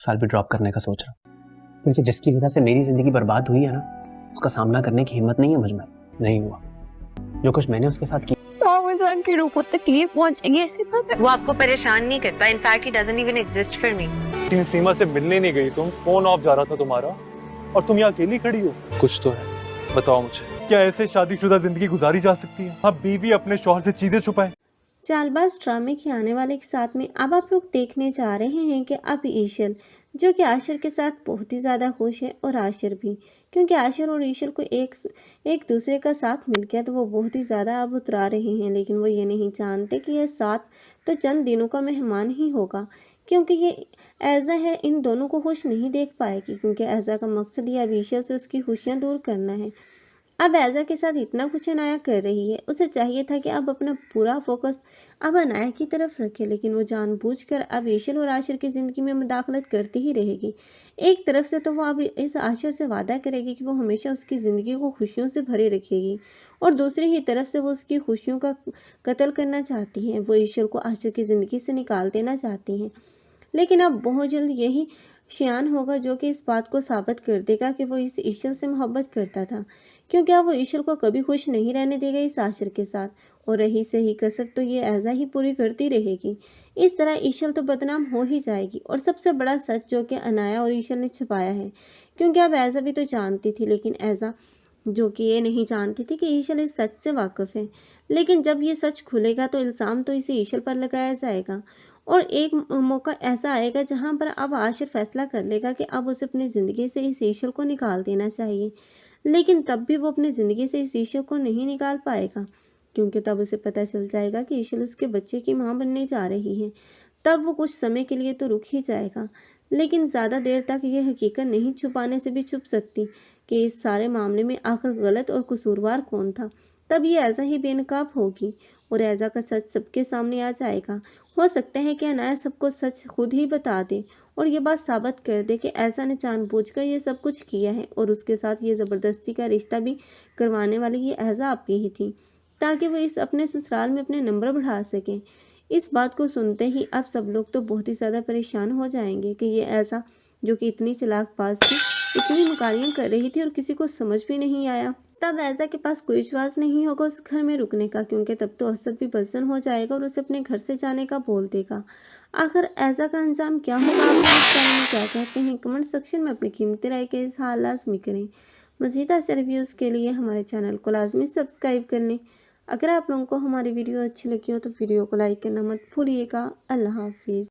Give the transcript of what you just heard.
साल भी ड्रॉप करने का सोच रहा हूँ, क्योंकि जिसकी वजह से मेरी जिंदगी बर्बाद हुई है ना, उसका सामना करने की हिम्मत नहीं है मुझ में। नहीं हुआ जो कुछ मैंने उसके साथ किया। की रूह को तकलीफ पहुंचेगी ऐसी बात है। वो आपको परेशान नहीं करता, in fact he doesn't even exist for me. Seema से मिलने नहीं गई तुम, फोन ऑफ जा रहा था तुम्हारा और तुम यहाँ अकेली खड़ी हो। कुछ तो है, बताओ मुझे, क्या ऐसे शादीशुदा जिंदगी गुजारी जा सकती है? अब बीवी अपने शौहर से चीजें छुपाए। चालबाज ड्रामे के आने वाले के साथ में अब आप लोग देखने जा रहे हैं कि अब ईशल जो कि आशिर के साथ बहुत ही ज़्यादा खुश है, और आशिर भी, क्योंकि आशिर और ईशल को एक दूसरे का साथ मिल गया तो वो बहुत ही ज़्यादा अब उतरा रहे हैं। लेकिन वो ये नहीं जानते कि यह साथ तो चंद दिनों का मेहमान ही होगा, क्योंकि ये ऐज़ा है इन दोनों को खुश नहीं देख पाएगी, क्योंकि ऐज़ा का मकसद ही अब ईशल से उसकी खुशियाँ दूर करना है। अब ऐज़ा के साथ इतना कुछ अनाया कर रही है, उसे चाहिए था कि अब अपना पूरा फोकस अब अनाया की तरफ रखे, लेकिन वो जानबूझकर अब ईशल और आशिर की ज़िंदगी में मुदाखलत करती ही रहेगी। एक तरफ से तो वो अब इस आशिर से वादा करेगी कि वो हमेशा उसकी ज़िंदगी को खुशियों से भरे रखेगी, और दूसरी ही तरफ से वो उसकी खुशियों का कत्ल करना चाहती हैं। वो ईशल को आशिर की ज़िंदगी से निकाल देना चाहती हैं, लेकिन अब बहुत जल्द यही शियान होगा जो कि इस बात को साबित कर देगा कि वो इस ईशल से मोहब्बत करता था, क्योंकि अब वो ईशल को कभी खुश नहीं रहने देगा इस आशिर के साथ, और रही सही कसर तो ये ऐज़ा ही पूरी करती रहेगी। इस तरह ईशल तो बदनाम हो ही जाएगी। और सबसे बड़ा सच जो कि अनाया और ईशल ने छुपाया है, क्योंकि अब ऐज़ा भी तो जानती थी, लेकिन ऐज़ा जो कि ये नहीं जानती थी कि ईशल इस सच से वाकिफ़ है। लेकिन जब ये सच खुलेगा तो इल्ज़ाम तो इसे ईशल पर लगाया जाएगा, और एक मौका ऐसा आएगा जहां पर अब आशिर फैसला कर लेगा कि अब उसे अपनी ज़िंदगी से इस ईशल को निकाल देना चाहिए। लेकिन तब भी वो अपनी ज़िंदगी से इस ईशल को नहीं निकाल पाएगा, क्योंकि तब उसे पता चल जाएगा कि ईशल उसके बच्चे की माँ बनने जा रही है। तब वो कुछ समय के लिए तो रुक ही जाएगा, लेकिन ज़्यादा देर तक ये हकीकत नहीं छुपाने से भी छुप सकती कि इस सारे मामले में आखिर गलत और कसूरवार कौन था। तब ये ऐसा ही बेनकाब होगी और ऐज़ा का सच सबके सामने आ जाएगा। हो सकता है कि अनाया सबको सच खुद ही बता दे और ये बात साबित कर दे कि ऐसा ने जानबूझकर ये सब कुछ किया है, और उसके साथ ये ज़बरदस्ती का रिश्ता भी करवाने वाली ये ऐज़ा आपी ही थी, ताकि वो इस अपने ससुराल में अपने नंबर बढ़ा सकें। इस बात को सुनते ही अब सब लोग तो बहुत ही ज़्यादा परेशान हो जाएंगे कि ये ऐसा जो कि इतनी चालाकबाज थी, इतनी मुकारियाँ कर रही थी और किसी को समझ भी नहीं आया। तब ऐज़ा के पास कोई विश्वास नहीं होगा उस घर में रुकने का, क्योंकि तब तो असद भी बदजन हो जाएगा और उसे अपने घर से जाने का बोल देगा। आखिर ऐज़ा का अंजाम क्या होगा, आप इस बारे में क्या कहते हैं? कमेंट सेक्शन में अपनी कीमती राय के इज़हार लाज़मी करें। मज़ीद ऐसे रिव्यूज़ के लिए हमारे चैनल को लाजमी सब्सक्राइब कर लें। अगर आप लोगों को हमारी वीडियो अच्छी लगी हो तो वीडियो को लाइक करना मत भूलिएगा। अल्लाह हाफिज़।